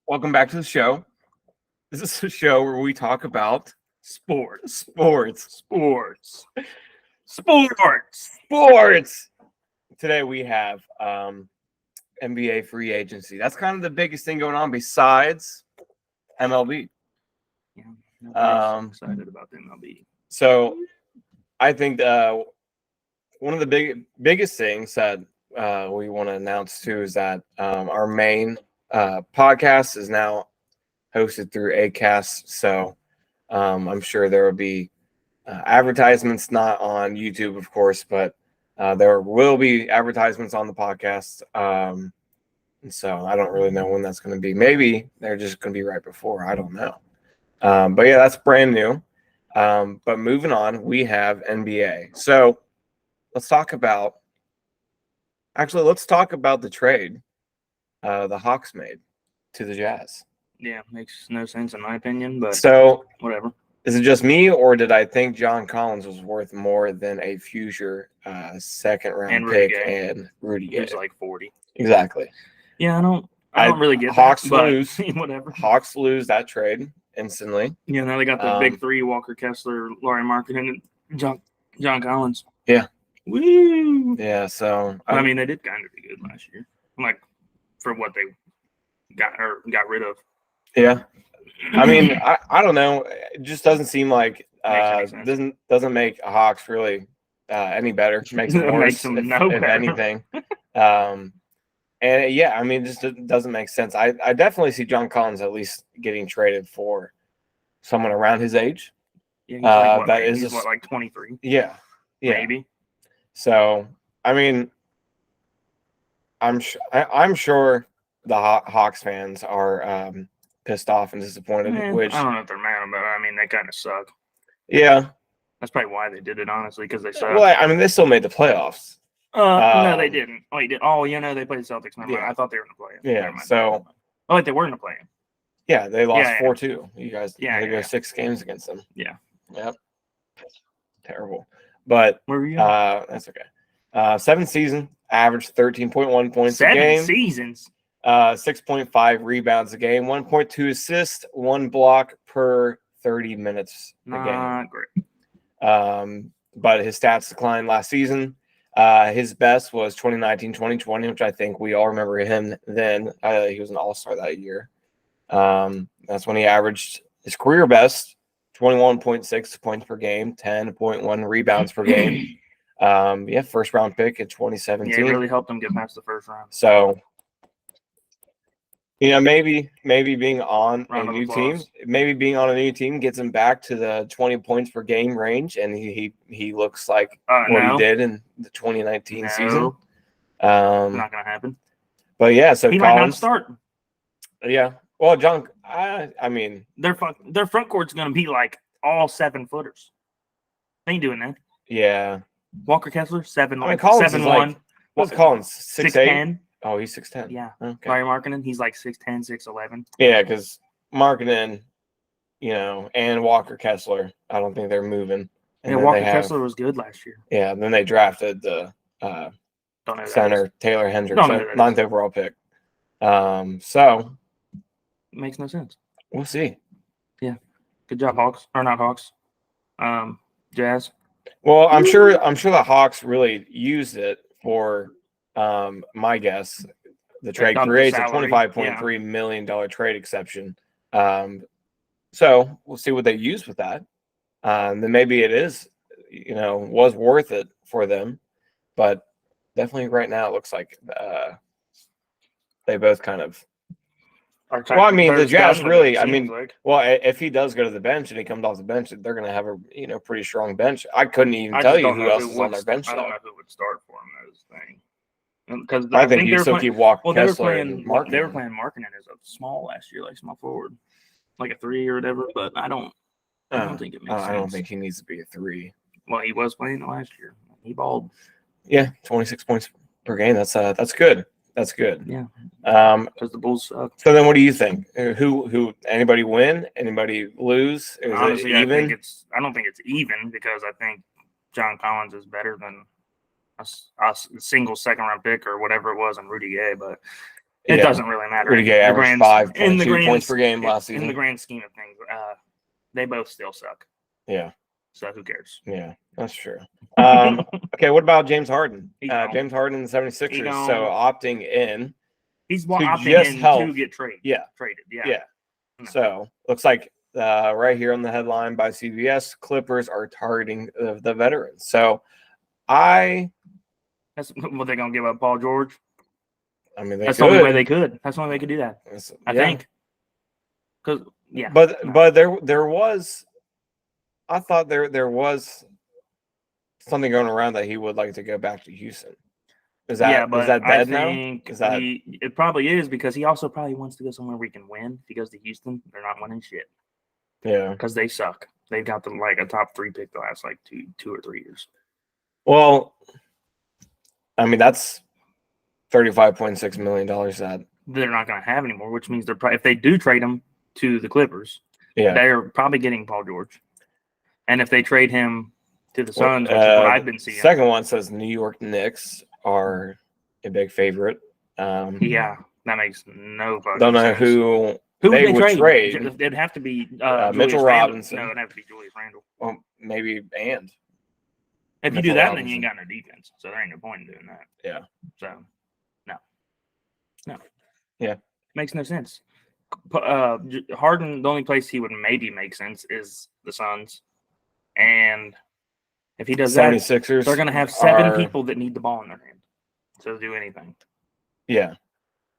Welcome back to the show. This is a show where we talk about sports. Today we have NBA free agency. That's kind of the biggest thing going on besides MLB. Yeah, I'm excited about the MLB. So I think one of the biggest things that we want to announce too is that our main podcast is now hosted through Acast. So I'm sure there will be advertisements, not on YouTube, of course, but there will be advertisements on the podcast. And so I don't really know when that's going to be. Maybe they're just going to be right before. I don't know. But yeah, that's brand new. But moving on, we have NBA. So let's talk about the trade the Hawks made to the Jazz. Yeah, makes no sense in my opinion, but so whatever. Is it just me, or did I think John Collins was worth more than a future second-round pick and Rudy Gay? He was like 40. Exactly. Yeah, I don't really get Hawks that, lose. But whatever. Hawks lose that trade instantly. Yeah, now they got the big three: Walker Kessler, Lauri Markkanen, and John Collins. Yeah. Woo! Yeah. So I mean, they did kind of be good last year, like for what they got rid of. Yeah. I mean, I don't know. It just doesn't seem like doesn't make Hawks really any better. It makes them worse, if anything. And yeah, I mean, it just doesn't make sense. I definitely see John Collins at least getting traded for someone around his age. Yeah, he's like 23. Yeah. Maybe. So I mean, I'm sure the Hawks fans are pissed off and disappointed. Which I don't know if they're mad about. I mean, they kind of suck. Yeah, that's probably why they did it. Honestly, because they suck. Well, I mean, they still made the playoffs. No, they didn't. Oh, you did. Oh, they played the Celtics. I thought they were in the play-in. Yeah. So. They were in the play-in. Yeah, they lost 4-2. You guys. They go 6 games against them. Yeah. Yep. Terrible. But where were you? That's okay. 7th season, averaged 13.1 points a game. 7 seasons. 6.5 rebounds a game, 1.2 assists, 1 block per 30 minutes a game. Not great. But his stats declined last season. His best was 2019-2020, which I think we all remember him then. He was an all-star that year. That's when he averaged his career best, 21.6 points per game, 10.1 rebounds per game. First-round pick in 2017. Yeah, it really helped him get past the first round. So, maybe being on a new team gets him back to the 20 points per game range, and he looks like what he did in the 2019 season. Not gonna happen. But yeah, so he might not start. Yeah. Well, John, I mean, their front court's gonna be like all 7-footers. They ain't doing that. Yeah. Walker Kessler 7. I mean, Collins 7'1". What's Collins? 6'10". Oh, he's 6'10". Yeah. Okay. Lauri Markkanen, he's like 6'10", 6'11". Yeah, because Markkanen, and Walker Kessler, I don't think they're moving. And Walker Kessler was good last year. Yeah, and then they drafted the center, Taylor Hendricks, 9th overall pick. So it makes no sense. We'll see. Yeah. Good job, Hawks. Or not Hawks. Jazz. Well, I'm sure the Hawks really used it for my guess. The trade creates a $25.3 million trade exception. So we'll see what they use with that. Then maybe it is, was worth it for them. But definitely right now it looks like they both kind of. Well, I mean, the Jazz really. I mean, if he does go to the bench and he comes off the bench, they're going to have a pretty strong bench. I couldn't even tell you who else is on their bench. I don't know who would start for him. That was the thing. Because I think you still keep Walker Kessler and Markkanen. They were playing Markkanen as a small last year, like small forward, like a 3 or whatever. But I don't think it makes sense. I don't think he needs to be a 3. Well, he was playing it last year. He balled. Yeah, 26 points per game. That's good. That's good. Yeah. Because the Bulls suck. So then, what do you think? Who? Anybody win? Anybody lose? Honestly, I don't think it's even because I think John Collins is better than a single second-round pick or whatever it was on Rudy Gay. But It doesn't really matter. Rudy Gay averaged 5.2 points per game last season. In the grand scheme of things, they both still suck. Yeah. So who cares? Yeah, that's true. Okay, what about James Harden? James Harden, the 76ers, so opting in. He's opting in to get traded. Yeah. Traded. Yeah. Yeah. No. So looks like right here on the headline by CBS, Clippers are targeting the veterans. So that's what they're gonna give up Paul George. I mean, that's the only way they could. That's the only way they could do that. I think. Because but there was. I thought there was something going around that he would like to go back to Houston. Is that dead now? It probably is, because he also probably wants to go somewhere where he can win. If he goes to Houston, they're not winning shit. Yeah, because they suck. They've got a top 3 pick the last two or 3 years. Well, I mean that's $35.6 million that they're not going to have anymore, which means if they do trade him to the Clippers, they're probably getting Paul George. And if they trade him to the Suns, which is what I've been seeing. Second one says New York Knicks are a big favorite. Yeah, that makes no fucking sense. Don't know who they would trade. It'd have to be Mitchell Robinson. No, it'd have to be Julius Randle. Well, maybe and. If you do that, then you ain't got no defense. So there ain't no point in doing that. Yeah. So, no. Yeah. Makes no sense. Harden, the only place he would maybe make sense is the Suns. And if he does 76ers that, they're going to have 7 people that need the ball in their hand to do anything. Yeah.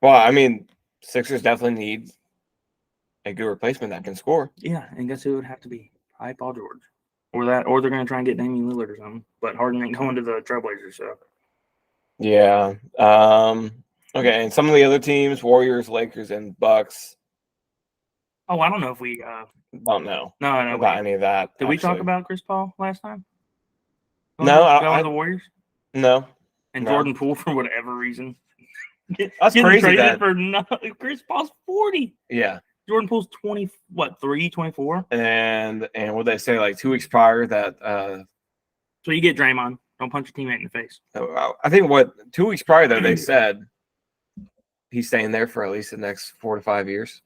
Well, I mean, Sixers definitely need a good replacement that can score. Yeah, and guess who it would have to be? Probably Paul George. Or they're going to try and get Damian Lillard or something. But Harden ain't going to the Trailblazers, so. Yeah. Okay, and some of the other teams, Warriors, Lakers, and Bucks. Oh, I don't know if we don't know. No, about any of that. Did we talk about Chris Paul last time? No, going to the Warriors. No, and Jordan Poole for whatever reason. That's crazy. Chris Paul's 40. Yeah, Jordan Poole's 24. And what they say, like 2 weeks prior that. So you get Draymond. Don't punch your teammate in the face. I think 2 weeks prior though they said he's staying there for at least the next 4 to 5 years.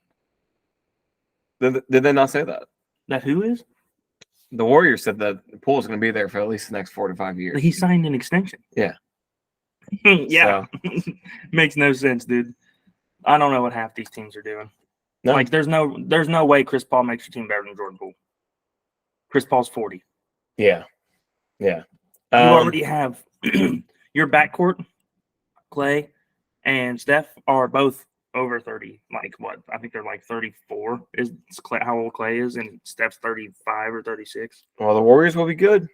Did they not say that? That who is? The Warriors said that Poole is going to be there for at least the next 4 to 5 years. He signed an extension. Yeah. Yeah. So. Makes no sense, dude. I don't know what half these teams are doing. No. Like, there's no way Chris Paul makes your team better than Jordan Poole. Chris Paul's 40. Yeah. Yeah. You already have your backcourt, Clay and Steph, are both over 30. Like what? I think they're like 34 is how old Clay is, and Steph's 35 or 36. Well, the Warriors will be good.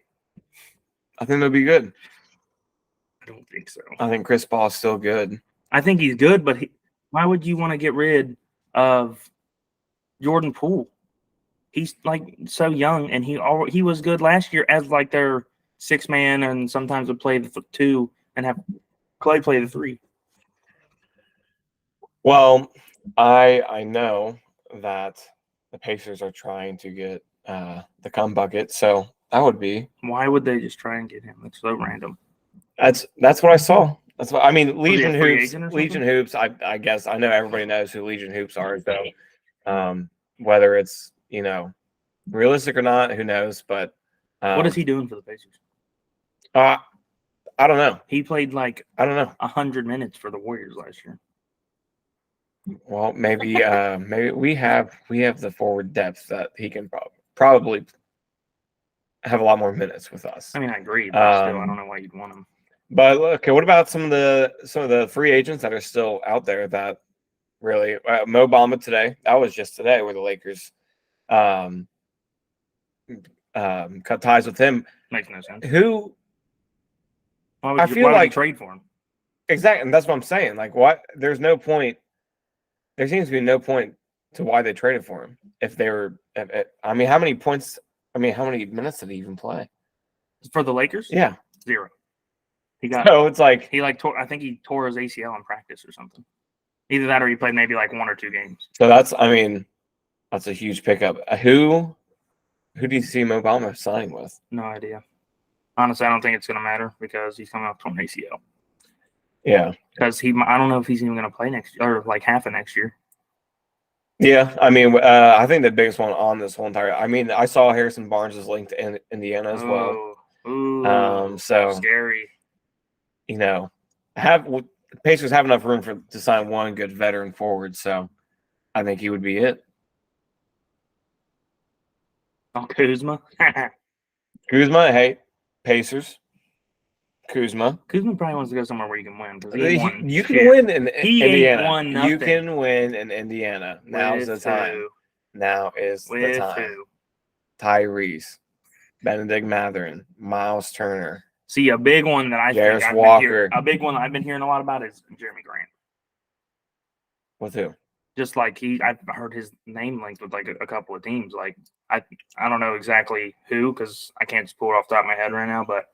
I think they'll be good. I don't think so. I think Chris Paul is still good. I think he's good, but why would you want to get rid of Jordan Poole? He's like so young, and he was good last year as like their 6 man, and sometimes would play the 2 and have Clay play the 3. Well, I know that the Pacers are trying to get the cum bucket, so that would be. Why would they just try and get him? It's so random. That's what I saw. That's what I mean. Legion Hoops. I guess I know everybody knows who Legion Hoops are. So, whether it's realistic or not, who knows? But what is he doing for the Pacers? I don't know. He played 100 minutes for the Warriors last year. Well, maybe we have the forward depth that he can probably have a lot more minutes with us. I mean, I agree, but still, I don't know why you'd want him. But okay, what about some of the free agents that are still out there that really Mo Bamba today? That was just today where the Lakers cut ties with him. Makes no sense. Who? Why would you trade for him? Exactly, and that's what I'm saying. Like, what? There's no point. There seems to be no point to why they traded for him. If they were, I mean, how many points? I mean, how many minutes did he even play for the Lakers? Yeah, 0. He got. So it's like I think he tore his ACL in practice or something. Either that or he played maybe like 1 or 2 games. So that's a huge pickup. Who do you see Mo Bamba signing with? No idea. Honestly, I don't think it's going to matter because he's coming off torn ACL. Yeah. Because I don't know if he's even going to play next year or like half of next year. Yeah. I mean, I think the biggest one on this whole entire. I mean, I saw Harrison Barnes is linked in Indiana as well. Ooh, So scary. the Pacers have enough room to sign one good veteran forward, so I think he would be it. Oh, Kuzma. Kuzma, hey, Pacers. Kuzma probably wants to go somewhere where you can win. You can win in He Indiana. ain't won nothing. You can win in Indiana. Now's the time. Who? Now is the With time. who? Tyrese, Benedict Mathurin, Miles Turner. See, a big one that Jarris Walker. A big one that I've been hearing a lot about is Jeremy Grant. With who? Just like I've heard his name linked with like a couple of teams. Like I don't know exactly who because I can't just pull it off the top of my head right now, but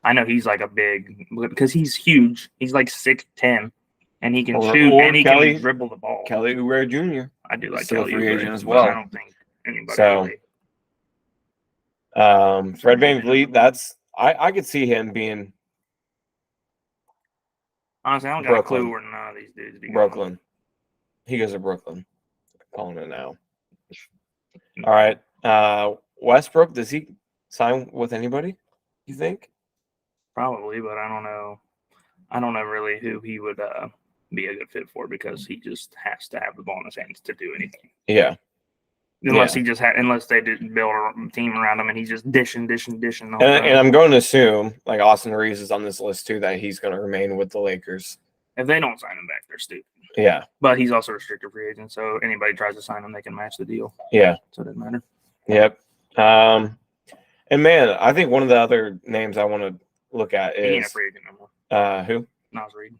I know he's like a big because he's huge. He's like 6'10", and he can shoot and he can dribble the ball. Kelly Oubre Jr. I do like still Kelly free Oubre agent as well. I don't think anybody. Fred VanVleet. I could see him being. Honestly, I don't got a clue where none of these dudes be Brooklyn. He goes to Brooklyn. Calling it now. All right. Westbrook, does he sign with anybody, you think? Probably, but I don't know. I don't know really who he would be a good fit for because he just has to have the ball in his hands to do anything. Yeah. Unless they didn't build a team around him and he's just dishing. And I'm going to assume, like Austin Reeves is on this list too, that he's going to remain with the Lakers. If they don't sign him back, they're stupid. Yeah. But he's also a restricted free agent, so anybody tries to sign him, they can match the deal. Yeah. So it doesn't matter. Yep. And man, I think one of the other names I want to look at is. He ain't a free agent no more. Who? Nas Reed.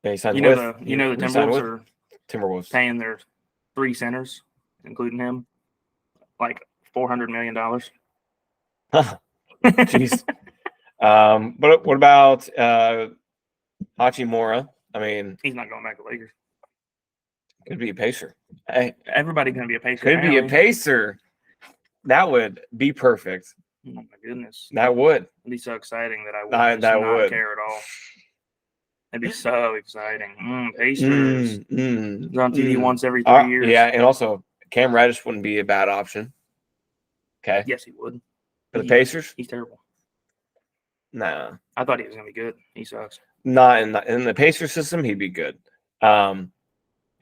Yeah, he signed the Timberwolves are Timberwolves paying their 3 centers, including him, like $400 million. Jeez. But what about Hachimura? I mean, he's not going back to Lakers. Could be a Pacer. Hey, everybody gonna be a Pacer. Could be a Pacer. That would be perfect. Oh my goodness. That would. It'd be so exciting that I would not care at all. It'd be so exciting. Pacers. They're on TV once every 3 years. Yeah, and also Cam Reddish wouldn't be a bad option. Okay. Yes, he would. For the Pacers? He's terrible. Nah. I thought he was gonna be good. He sucks. Not in the Pacer system, he'd be good. And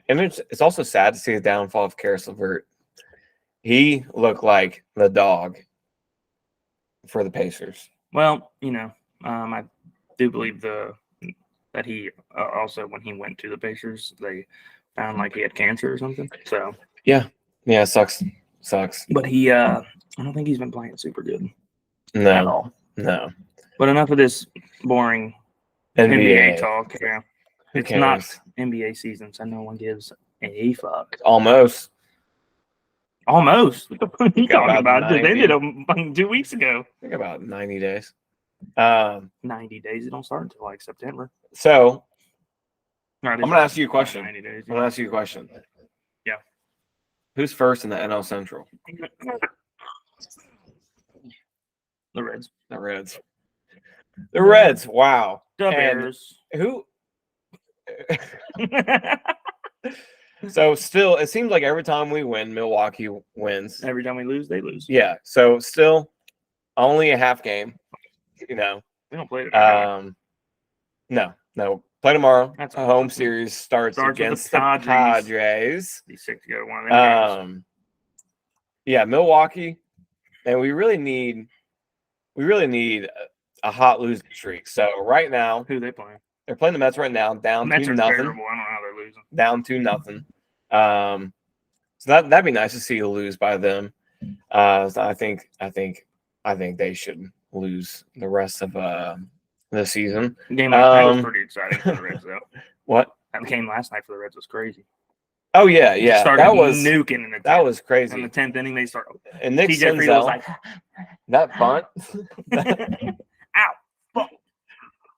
it's also sad to see the downfall of Karis LeVert. He looked like the dog for the Pacers. Well, I do believe that he also, when he went to the Pacers, they found like he had cancer or something. So yeah, sucks. But he, I don't think he's been playing super good. No, at all. No. But enough of this boring NBA talk. Yeah. It's not NBA season, so no one gives a fuck. Almost. What are you talking about? They did it 2 weeks ago. I think about 90 days. 90 days. It don't start until like September. So I'm going to ask you a question. 90 days. I'm going to ask you a question. Yeah. Who's first in the NL Central? The Reds. The Reds. Wow. The Bears. Who? So still, it seems like every time we win, Milwaukee wins. Every time we lose, they lose. Yeah. So still, only a half game. We don't play it. No. Play tomorrow. That's a home series starts against the Padres. Be sick to go to one of them games. Yeah, Milwaukee, and we really need a hot losing streak. So right now, who are they playing? They're playing the Mets right now, down 2-0. Terrible. I don't know how they're losing. Down 2-0. So that'd be nice to see you lose by them. So I think they should lose the rest of the season. The game last night was pretty exciting for the Reds, though. What? That game last night for the Reds was crazy. Oh yeah. That was nuking in the 10th. That was crazy. In the 10th inning, they started. And Nick Senzel was like, that bunt. Ow! Fuck.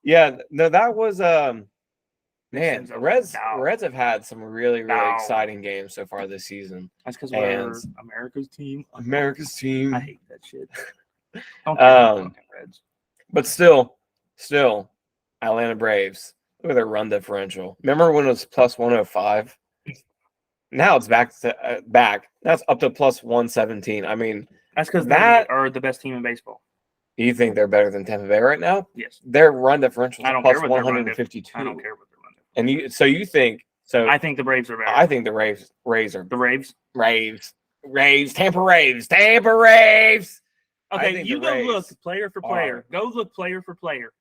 Yeah, no, that was man. The Reds have had some really exciting games so far this season. That's because we're America's team. I hate that shit. Don't Reds. But still, Atlanta Braves. Look at their run differential. Remember when it was plus 105? Now it's back. That's up to plus 117. I mean, That's because they that are the best team in baseball. you think they're better than Tampa Bay right now? Yes. Their run differential I is don't plus care what their run 152. I don't care what their run differential. And you think so? I think the Braves are better. I think the Raves are the Raves. Tampa Raves. Okay, you go look player for player. Go look player for player.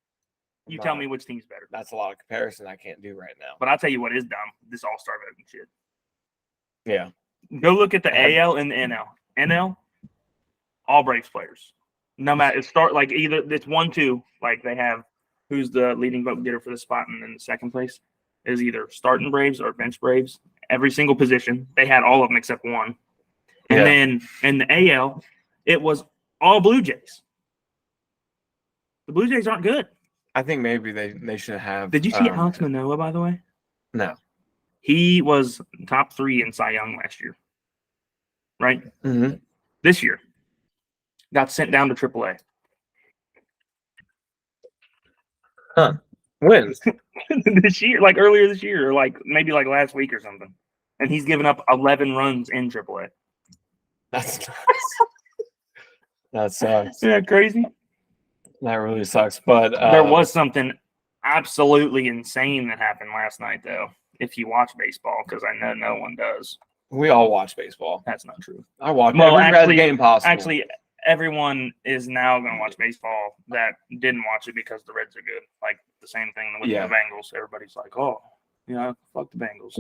You tell me which team's better. That's a lot of comparison I can't do right now. But I'll tell you what is dumb. This all-star voting shit. Yeah. Go look at the AL and the NL. NL, all Braves players. No matter either it's 1-2. Like they have who's the leading vote getter for the spot and in the second place is either starting Braves or bench Braves. Every single position. They had all of them except one. And then in the AL, it was all Blue Jays. The Blue Jays aren't good. I think maybe they should have. Did you see Alex Manoah, by the way? No. He was top 3 in Cy Young last year. Right? Mm-hmm. This year. Got sent down to AAA. Huh. When? This year, like earlier this year, or like maybe like last week or something. And he's given up 11 runs in AAA. That's nuts. That sucks. Isn't that crazy? That really sucks. But there was something absolutely insane that happened last night, though. If you watch baseball, because I know no one does. We all watch baseball. That's not true. I watch every game possible. Actually, everyone is now going to watch baseball that didn't watch it because the Reds are good. Like the same thing with the Bengals. Everybody's like, oh, fuck the Bengals.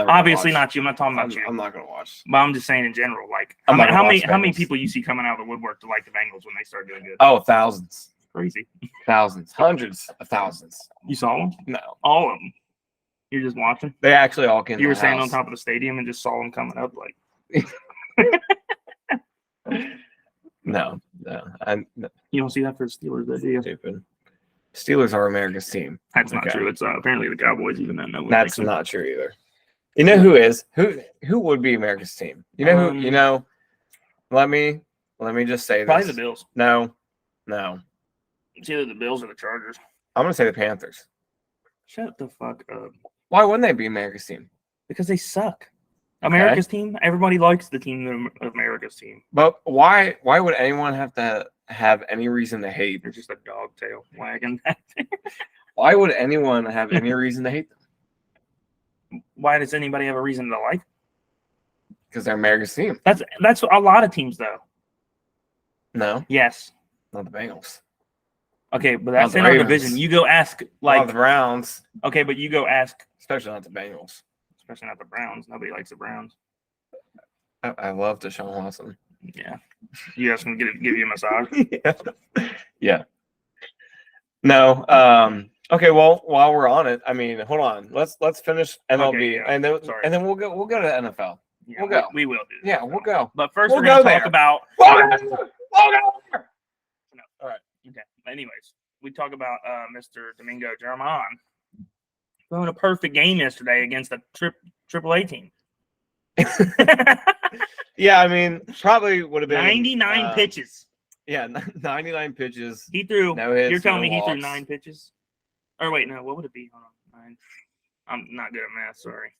Obviously not you. I'm not talking about you. I'm not going to watch. But I'm just saying in general. Like, how many people you see coming out of the woodwork to like the Bengals when they start doing good? Oh, thousands. Crazy. Thousands. Hundreds of thousands. You saw them? No. All of them. You're just watching? They actually all came. You were standing on top of the stadium and just saw them coming up like. No. You don't see that for the Steelers, do you? Stupid. Steelers are America's team. That's not true. It's apparently the Cowboys, even though no one. That's not true either. You know who is? Who would be America's team? You know who? You know. Let me just say probably this. The Bills. No. It's either the Bills or the Chargers. I'm gonna say the Panthers. Shut the fuck up. Why wouldn't they be America's team? Because they suck. America's team. Everybody likes the team of America's team. But why would anyone have to have any reason to hate? They're just a dog tail wagging. Why would anyone have any reason to hate them? Why does anybody have a reason to like them? Because they're America's team. That's a lot of teams, though. No. Yes. Not the Bengals. Okay, but that's in our division. You go ask like the Browns. Okay, but you go ask. Especially not the Bengals. Especially not the Browns. Nobody likes the Browns. I love Deshaun Watson. Yeah. You guys can give you a massage? Yeah. No. Okay. Well, while we're on it, I mean, hold on. Let's finish MLB, and then we'll go to the NFL. Yeah, we'll go. We will do. Yeah, we'll go. But first, we're going to talk about. All right. Okay. Anyways, we talk about Mr. Domingo Germán throwing a perfect game yesterday against a AAA team. Yeah, I mean, probably would have been 99 pitches. Yeah, 99 pitches. He threw. No hits, you're telling me walks. he threw 9 pitches? Or wait, no. What would it be? Hold on, 9. I'm not good at math. Sorry.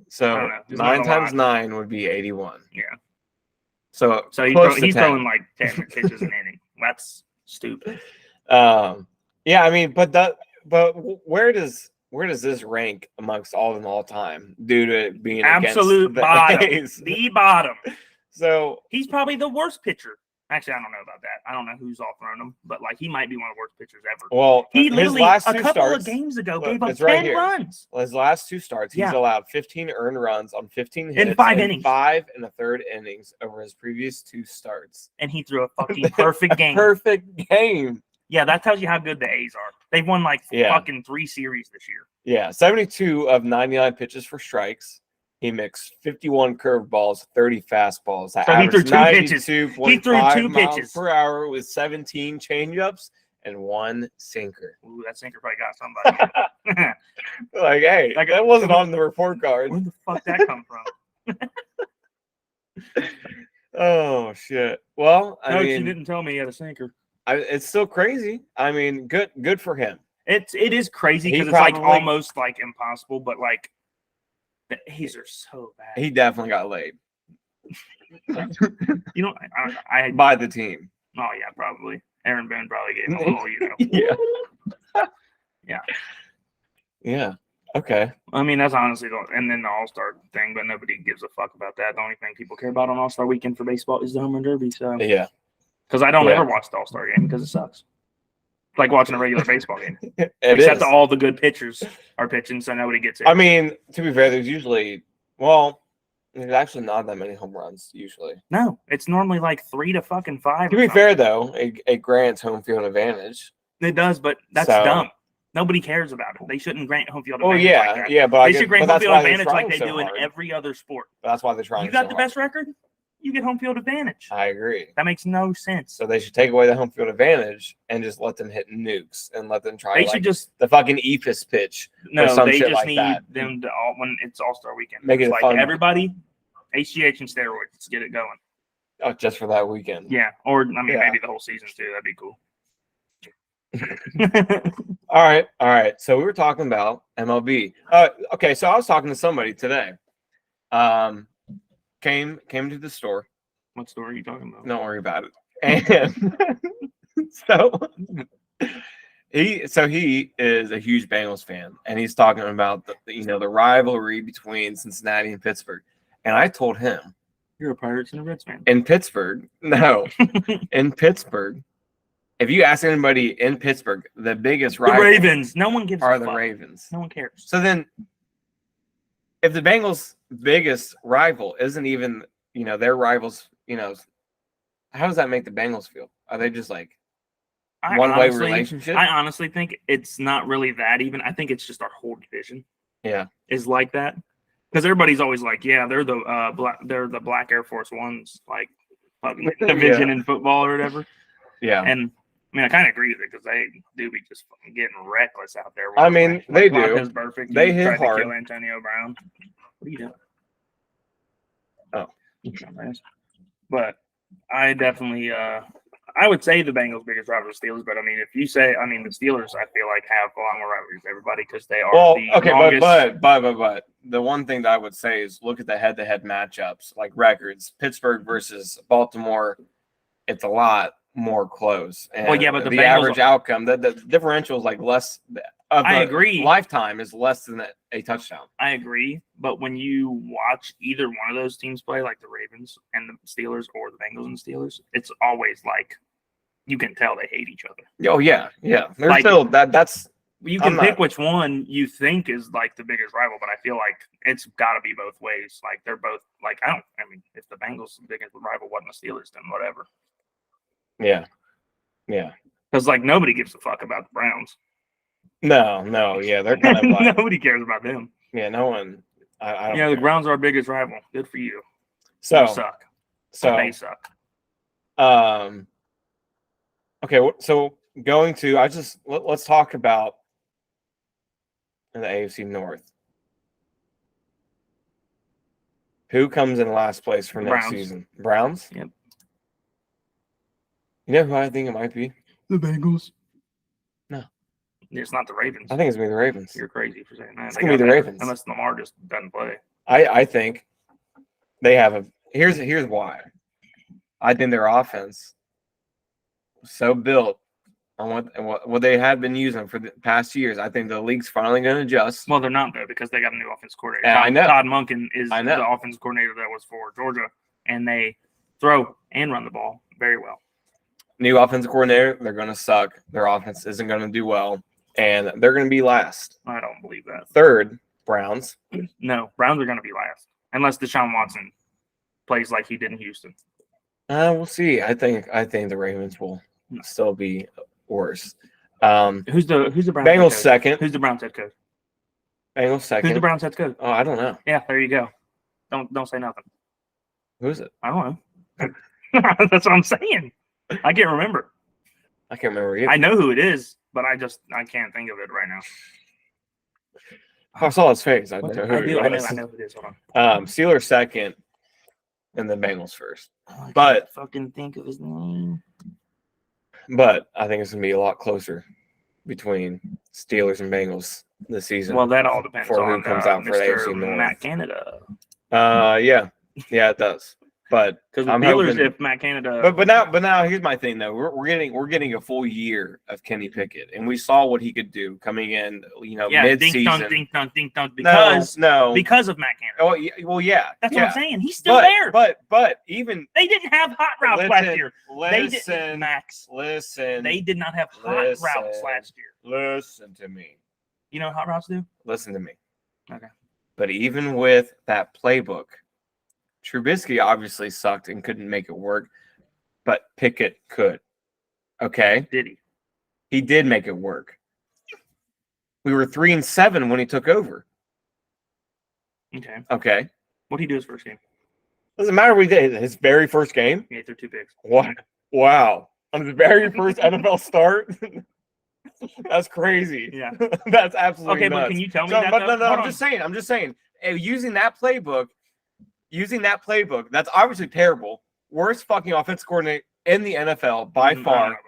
So 9 times 9 would be 81. Yeah. So he's throwing like 10 pitches an inning. That's stupid. Yeah, I mean, but where does this rank amongst all of them all time due to it being absolute bottom? A's? The bottom. So he's probably the worst pitcher. Actually, I don't know about that. I don't know who's all thrown him, but like he might be one of the worst pitchers ever. Well, he literally a couple of games ago gave up 10 runs. Well, his last 2 starts, he's allowed 15 earned runs on 15 hits in 5 innings, 5 in the 3rd innings over his previous 2 starts, and he threw a fucking perfect game. Perfect game. Yeah, that tells you how good the A's are. They've won like fucking 3 series this year. Yeah, 72 of 99 pitches for strikes. He mixed 51 curveballs, 30 fastballs. So he threw 2 pitches. He threw 2 pitches per hour with 17 changeups and 1 sinker. Ooh, that sinker probably got somebody. Like, hey, that wasn't on the report card. Where the fuck that come from? Oh shit. Well, I mean, you didn't tell me he had a sinker. It's still crazy. I mean, good for him. It is crazy He because it's like probably- almost like impossible, but like the A's are so bad. He definitely got laid You know, I by the team. oh yeah, probably. Aaron Boone probably gave him a little, Yeah. Yeah. Okay. I mean, that's honestly and then the All-Star thing, but nobody gives a fuck about that. The only thing people care about on All-Star weekend for baseball is the home run derby. So Yeah. because I don't Yeah. ever watch the All-Star game because it sucks. It's like watching a regular baseball game. It Except is. all the good pitchers are pitching, so nobody gets it. I mean, to be fair, there's usually there's actually not that many home runs usually. No, it's normally like 3 to fucking 5. To be fair, though, it grants home field advantage. It does, but that's So- dumb. Nobody cares about it. They shouldn't grant home field Oh advantage yeah, like that. yeah, but They should grant home that's field why they're advantage like trying they so do in hard. every other sport. That's why they're trying. You got so the hard. best record, you get home field advantage. I agree. That makes no sense. So they should take away the home field advantage and just let them hit nukes and let them try. They like, should just the fucking EPIS pitch. no. some They shit just like need that. them to all when it's All-Star weekend. Make It's it like fun. everybody, HGH and steroids. Let's get it going. Oh, just for that weekend. Yeah, or I mean Yeah. maybe the whole season too. That'd be cool. All right. So we were talking about MLB. Okay. So I was talking to somebody today. Came to the store. What story are you talking about? Don't worry about it. And so he is a huge Bengals fan, and he's talking about the rivalry between Cincinnati and Pittsburgh. And I told him, You're a Pirates and a Reds fan. in Pittsburgh, in Pittsburgh, if you ask anybody in Pittsburgh, the biggest The rival Ravens. No one gives are a the fuck. Ravens. No one cares. So then, if the Bengals' biggest rival isn't even, their rivals, how does that make the Bengals feel? Are they just like one-way relationship? I honestly think it's not really that even. I think it's just our whole division. Yeah. Is like that. Because everybody's always like, yeah, they're the Black Air Force Ones, like fucking division in football or whatever. Yeah. And I mean, I kind of agree with it because they do be just fucking getting reckless out there. I mean, they do. Is perfect. They He hit tried to hard. kill Antonio Brown. What are you doing? Oh. But I definitely, I would say the Bengals' biggest rival is Steelers. But I mean, if you say, the Steelers, I feel like have a lot more rivalries than everybody because they are the longest. But the one thing that I would say is look at the head-to-head matchups, like records. Pittsburgh versus Baltimore, it's a lot more close. And Well, yeah, but the Bengals- average outcome, the differential is like less. I agree. Lifetime is less than a touchdown. I agree, but when you watch either one of those teams play, like the Ravens and the Steelers, or the Bengals and the Steelers, it's always like you can tell they hate each other. Oh yeah. There's Like- still that's. You can I'm pick not- which one you think is like the biggest rival, but I feel like it's got to be both ways. Like they're both like if the Bengals' biggest rival wasn't the Steelers, then whatever. Yeah. Because like nobody gives a fuck about the Browns. No, yeah, they're kind of like Nobody cares about them. yeah, no one. I don't. Yeah, the care. Browns are our biggest rival. Good for you. So You suck. They suck. Okay, so going to let's talk about in the AFC North. Who comes in last place for next Browns. season? Browns? Yep. You know who I think it might be? The Bengals. No, it's not the Ravens. I think it's gonna be the Ravens. You're crazy for saying that. It's gonna be the Ravens. Unless Lamar just doesn't play. I think they have a here's why. I think their offense was so built on what they had been using for the past years. I think the league's finally going to adjust. Well, they're not though because they got a new offense coordinator. Yeah, I know. Todd Monken is I know. the offense coordinator that was for Georgia, and they throw and run the ball very well. New offensive coordinator, they're going to suck. Their offense isn't going to do well, and they're going to be last. I don't believe that. Third, Browns. No, Browns are going to be last unless Deshaun Watson plays like he did in Houston. We'll see. I think the Ravens will still be worse. Who's the Browns? Bengals head coach? second. Who's the Browns head coach? Bengals second. Who's the Browns head coach? Oh, I don't know. Yeah, there you go. Don't say nothing. Who is it? I don't know. That's what I'm saying. I can't remember. I can't remember either. I know who it is, but I can't think of it right now. I saw his face. I know I who know it was. who it is. Hold on. Steelers second, and then Bengals first. I But- can't fucking think of his name. But I think it's gonna be a lot closer between Steelers and Bengals this season. Well, that all depends for on who comes out for the Mr. AFC North. Matt Canada. Yeah, it does. But Because with I'm Steelers, hoping, if Matt Canada, but now here's my thing though. We're getting a full year of Kenny Pickett, and we saw what he could do coming in. Mid-season. dink dunk, because of Matt Canada. Oh, well, yeah. That's what I'm saying. He's still there. But even they didn't have hot routes last year. Listen, Max. Listen. They did not have hot routes last year. Listen to me. You know what hot routes do? Listen to me. Okay. But even with that playbook, Trubisky obviously sucked and couldn't make it work, but Pickett could. Okay? Did he? He did make it work. We were 3-7 when he took over. Okay. What did he do his first game? Doesn't matter what he did. His very first game? He threw 2 picks. What? Wow. On his very first NFL start? That's crazy. Yeah. That's absolutely nuts. But can you tell me that? No, I'm just saying. Using that playbook, that's obviously terrible. Worst fucking offensive coordinator in the NFL by far.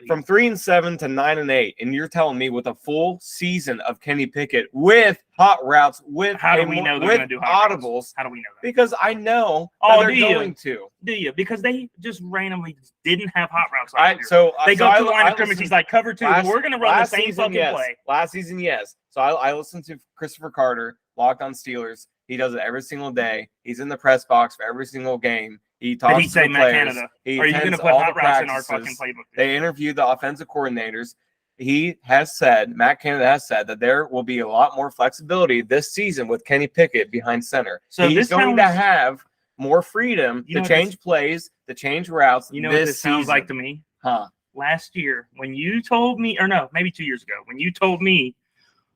From 3-7 to 9-8, and you're telling me with a full season of Kenny Pickett with hot routes, with how do we know they're going to do hot audibles? Routes? How do we know that? Because I know they're going to. Do you? Because they just randomly didn't have hot routes last year. So they go to the line of scrimmage. He's like, cover 2. We're going to run the same fucking play. Last season, yes. So I listened to Christopher Carter, Locked on Steelers. He does it every single day. He's in the press box for every single game. He talks to the Matt players. Canada. Are you going to put hot routes in our fucking playbook? They interviewed the offensive coordinators. Matt Canada has said that there will be a lot more flexibility this season with Kenny Pickett behind center. So he's going to have more freedom to change plays, to change routes. You know what this sounds like to me? Huh? Last year, when you told me, or no, maybe 2 years ago, when you told me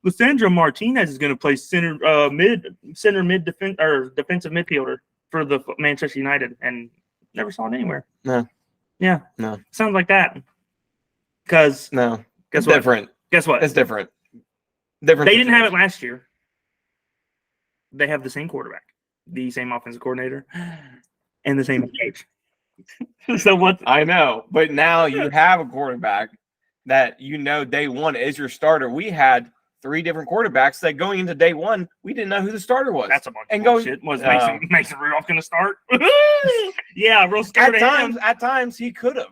Lissandro Martinez is going to play defensive midfielder for the Manchester United, and never saw it anywhere. No. Yeah. No. Sounds like that. Because no. Guess what? Different. Guess what? It's different. They didn't have it last year. They have the same quarterback, the same offensive coordinator, and the same coach. So what? I know, but now you have a quarterback that day one is your starter. We had 3 different quarterbacks that going into day one, we didn't know who the starter was. That's a bunch of bullshit. Was Mason Rudolph going to start? Yeah, real scared of him. At times, he could have.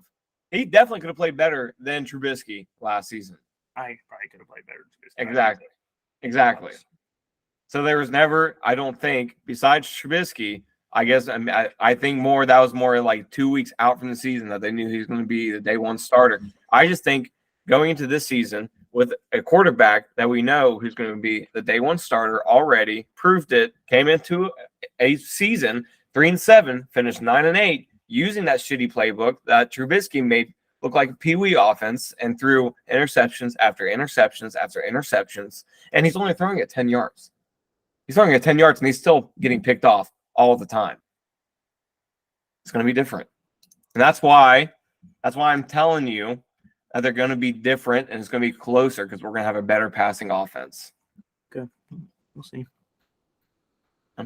He definitely could have played better than Trubisky last season. I probably could have played better than Trubisky. Exactly. So there was never, I don't think, besides Trubisky, I think that was more like 2 weeks out from the season that they knew he was going to be the day one starter. I just think going into this season, with a quarterback that we know who's going to be the day one starter already, proved it, came into a season 3-7, finished 9-8, using that shitty playbook that Trubisky made look like a peewee offense and threw interceptions after interceptions after interceptions, and he's only throwing it 10 yards. He's throwing it 10 yards, and he's still getting picked off all the time. It's going to be different, and that's why I'm telling you that they're going to be different and it's going to be closer because we're going to have a better passing offense. Okay. We'll see. I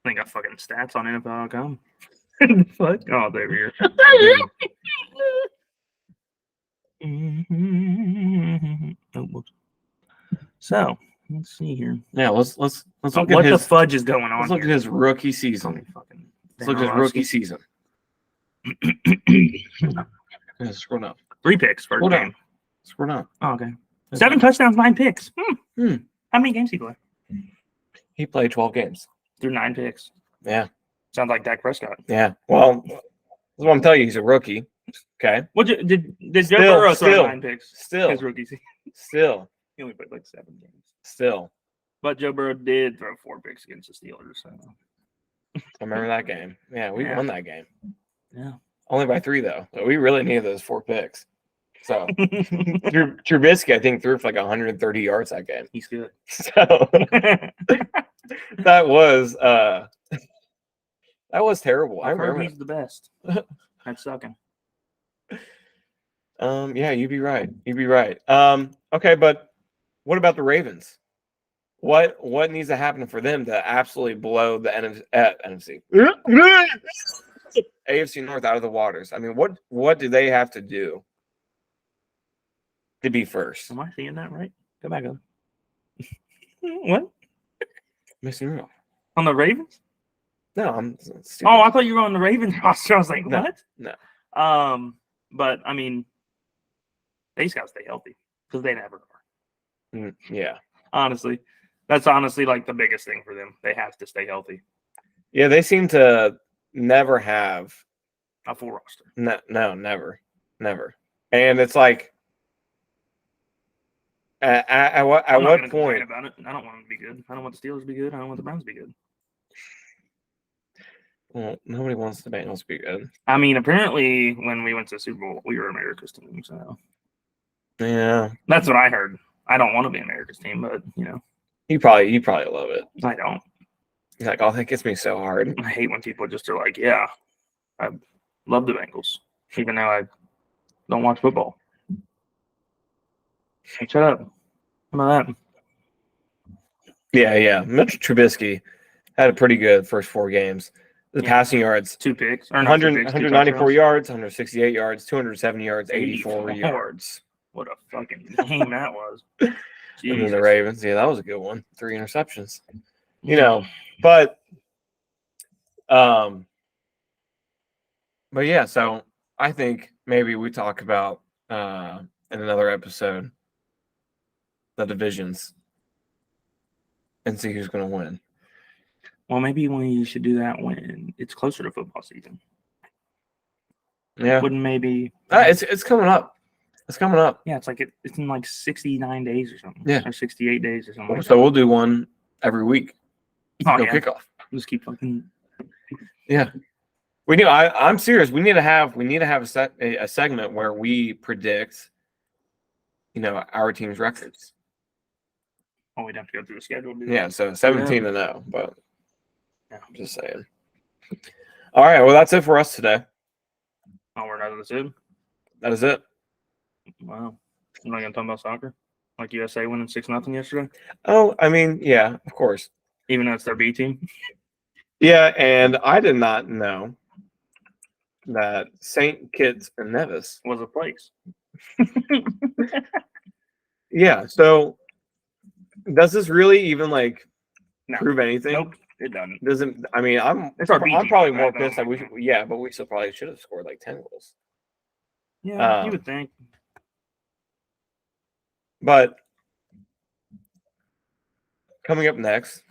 think I fucking stats on NFL.com. Fuck. Oh, there we are. So, let's see here. Yeah, let's look at what the fudge is going on. Let's look at his rookie season. Let's look at his rookie season. Scroll down. 3 picks for the game. Scroll down. Oh, okay. 7 touchdowns, 9 picks. How many games did he play? He played 12 games. Through 9 picks. Yeah. Sounds like Dak Prescott. Yeah. Well, that's what I'm telling you. He's a rookie. Okay. What did Joe Burrow throw 9 picks? Still. His rookie season. Still. He only played like 7 games. Still. But Joe Burrow did throw 4 picks against the Steelers. So. I remember that game. Yeah, we won that game. Yeah. Only by 3, though. So we really needed those 4 picks. So Trubisky, I think, threw for like 130 yards that game. He's good. So that was terrible. I remember he's the best. That's sucking. Yeah, you'd be right. Okay, but what about the Ravens? what needs to happen for them to absolutely blow the NFC AFC North out of the waters? I mean, what do they have to do to be first? Am I seeing that right? Go back up. What? Missing Rudolph. On the Ravens? No, I'm stupid. Oh, I thought you were on the Ravens roster. I was like, No, what? no. But I mean, they just gotta stay healthy because they never are. Yeah. Honestly, that's honestly like the biggest thing for them. They have to stay healthy. Yeah, they seem to never have A full roster. no, never. And it's like at what point? About it. I don't want them to be good. I don't want the Steelers to be good. I don't want the Browns to be good. Well, nobody wants the Bengals to be good. I mean, apparently, when we went to the Super Bowl, we were America's team. So Yeah, that's what I heard. I don't want to be America's team, but you probably love it. I don't. You're like, oh, that gets me so hard. I hate when people just are like, yeah, I love the Bengals, even though I don't watch football. Shut up. How about that? Yeah. Mitchell Trubisky had a pretty good first 4 games. The passing yards, 2 picks, 194 yards, 168 yards, 270 yards, 84 yards. What a fucking game that was. And then the Ravens, yeah, that was a good one. 3 interceptions. But yeah, so I think maybe we talk about in another episode the divisions and see who's going to win. Well, maybe we should do that when it's closer to football season. Yeah, wouldn't maybe? It's coming up. It's coming up. Yeah, it's in like 69 days or something. Yeah, or 68 days or something. So we'll do one every week. Oh, no yeah. kickoff. Just keep fucking. Yeah, we need. I'm serious. We need to have a segment where we predict, our team's records. Oh, we'd have to go through the schedule. Yeah, so 17-0, but yeah. I'm just saying. All right, well, that's it for us today. Oh, we're not that's it? That is it. Wow. I'm not going to talk about soccer? Like USA winning 6-0 yesterday? Oh, I mean, yeah, of course. Even though it's their B team? Yeah, and I did not know that St. Kitts and Nevis was a place. Yeah, so does this really even prove anything? Nope, it doesn't. Doesn't. I mean, I'm probably more pissed that but we still probably should have scored 10 goals. Yeah, you would think. But coming up next,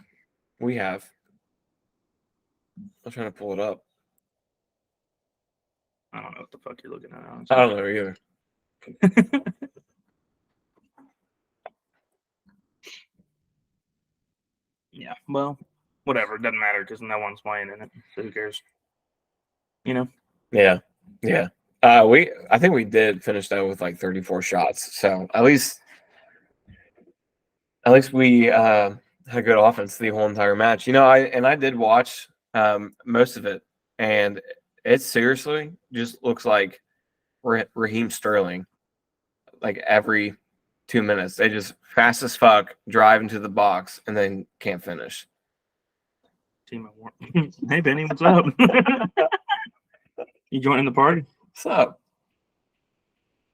we have. I'm trying to pull it up. I don't know what the fuck you're looking at. Honestly. I don't know either. Yeah, well, whatever. It doesn't matter because no one's playing in it. So who cares? Yeah. I think we did finish that with 34 shots. So at least we had good offense the whole entire match. I did watch most of it, and it seriously just looks like Raheem Sterling. Every 2 minutes, they just fast as fuck drive into the box and then can't finish. Hey Benny, what's up? You joining the party? What's up?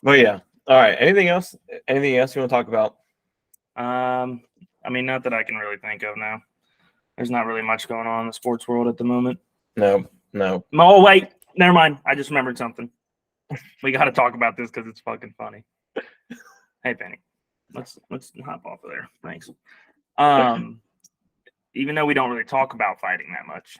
But yeah, all right. Anything else? Anything else you want to talk about? I mean, not that I can really think of now. There's not really much going on in the sports world at the moment. No. Oh wait, never mind. I just remembered something. We got to talk about this because it's fucking funny. Hey Penny, let's hop off of there. Thanks. Even though we don't really talk about fighting that much,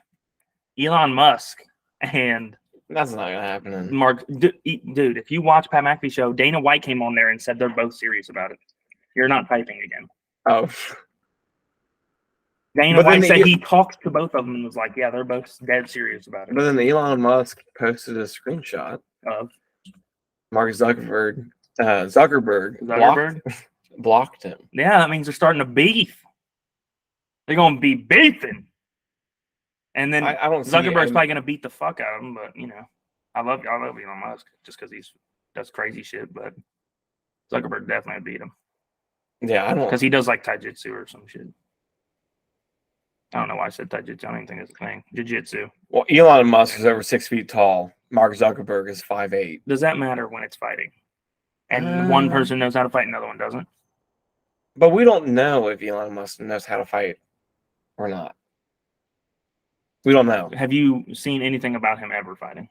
Elon Musk and that's not gonna happen. Mark, dude, if you watch Pat McAfee show, Dana White came on there and said they're both serious about it. You're not typing again. Oh. Dana White said he talked to both of them and was like, yeah, they're both dead serious about it. But then Elon Musk posted a screenshot of Mark Zuckerberg blocked him. Yeah, that means they're starting to beef. They're going to be beefing. And then I don't Zuckerberg's probably going to beat the fuck out of him. But, I love Elon Musk just because he does crazy shit. But Zuckerberg definitely beat him. Yeah, I don't. Because he does taijutsu or some shit. I don't know why I said taijutsu. I don't even think it's a thing. Jiu-jitsu. Well, Elon Musk is over 6 feet tall. Mark Zuckerberg is 5'8". Does that matter when it's fighting? And one person knows how to fight, another one doesn't. But we don't know if Elon Musk knows how to fight or not. We don't know. Have you seen anything about him ever fighting?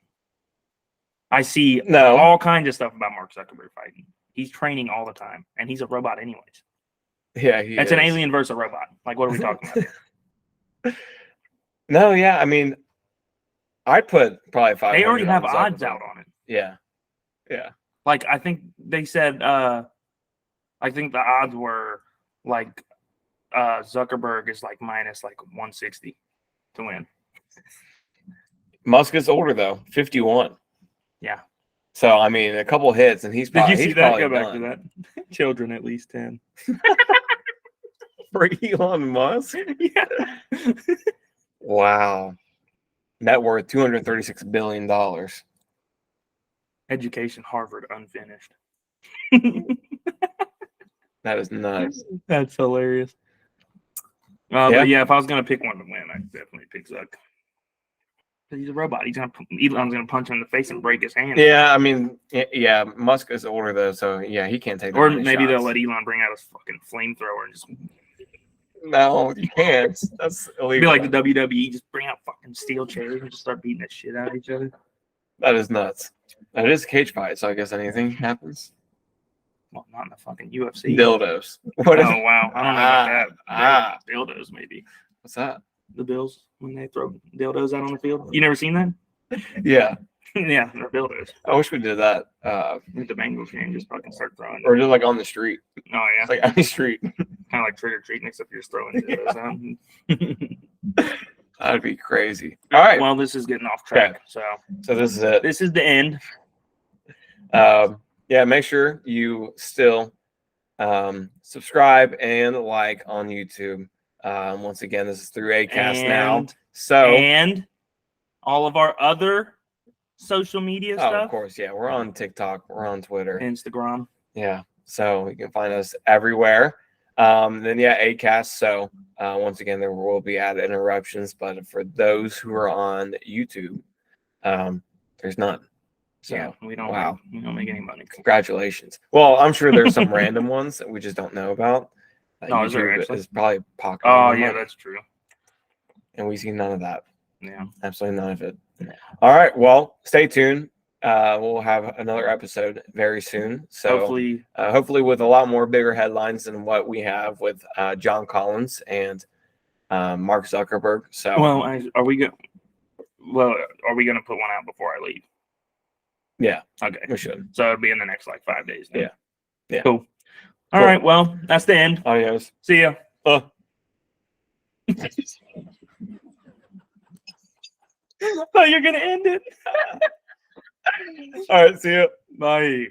I see No. all kinds of stuff about Mark Zuckerberg fighting. He's training all the time, and he's a robot anyways. Yeah, It's an alien versus a robot. Like, what are we talking about here? No, yeah, I mean, I'd put probably 500. They already have on odds Zuckerberg. out on it. Yeah, yeah. Like, I think they said, I think the odds were like Zuckerberg is like minus like 160 to win. Musk is older though, 51. Yeah. So I mean, a couple hits and he's probably. Did you see he's that? probably Go back done. to that. Children at least 10. For Elon Musk. Yeah. Wow. Net worth $236 billion. Education, Harvard, unfinished. That is nuts. That's hilarious. Yeah. But yeah, if I was gonna pick one to win, I'd definitely pick Zuck. He's a robot. Elon's gonna punch him in the face and break his hand. Yeah, I mean, yeah, Musk is older though, so yeah, he can't take that Or many maybe they'll shots. let Elon bring out his fucking flamethrower and just No, you can't. That's be illegal. like the WWE, just bring out fucking steel chairs and just start beating the shit out of each other. That is nuts. That is a cage fight, so I guess anything happens. Well, not in the fucking UFC. Dildos. Oh What is wow, I don't know about that. Dildos, maybe. What's that? The Bills when they throw dildos out on the field. You never seen that? Yeah, Yeah, they're dildos. I wish we did that. The Bengals game just fucking start throwing. Or just like on the street. Oh yeah, It's like on the street. kind of like trick or treating, except you're just throwing dildos out. That'd be crazy. All right. Well, this is getting off track. Okay. So this is it. this is the end. Yeah, make sure you still subscribe and like on YouTube. Once again, this is through Acast now. So and all of our other social media stuff. of course, yeah, we're on TikTok, we're on Twitter, Instagram. yeah. So you can find us everywhere. Then yeah, Acast. So once again, there will be ad interruptions, but for those who are on YouTube, there's none. So Yeah, we don't. wow. We don't make any money. Congratulations. Well, I'm sure there's some random ones that we just don't know about. Oh, is there YouTube actually? is probably pocket. Oh yeah, that's true. And we see none of that. Yeah. Absolutely none of it. All right. Well, stay tuned. We'll have another episode very soon. So hopefully with a lot more bigger headlines than what we have with John Collins and Mark Zuckerberg. So Well, are we going to put one out before I leave? yeah, Okay. we should. So it'll be in the next like 5 days. Then. Yeah. Yeah. Cool. All right. Well, that's the end. Adios. See ya. Oh, I thought you're gonna end it. all right. See you. Bye.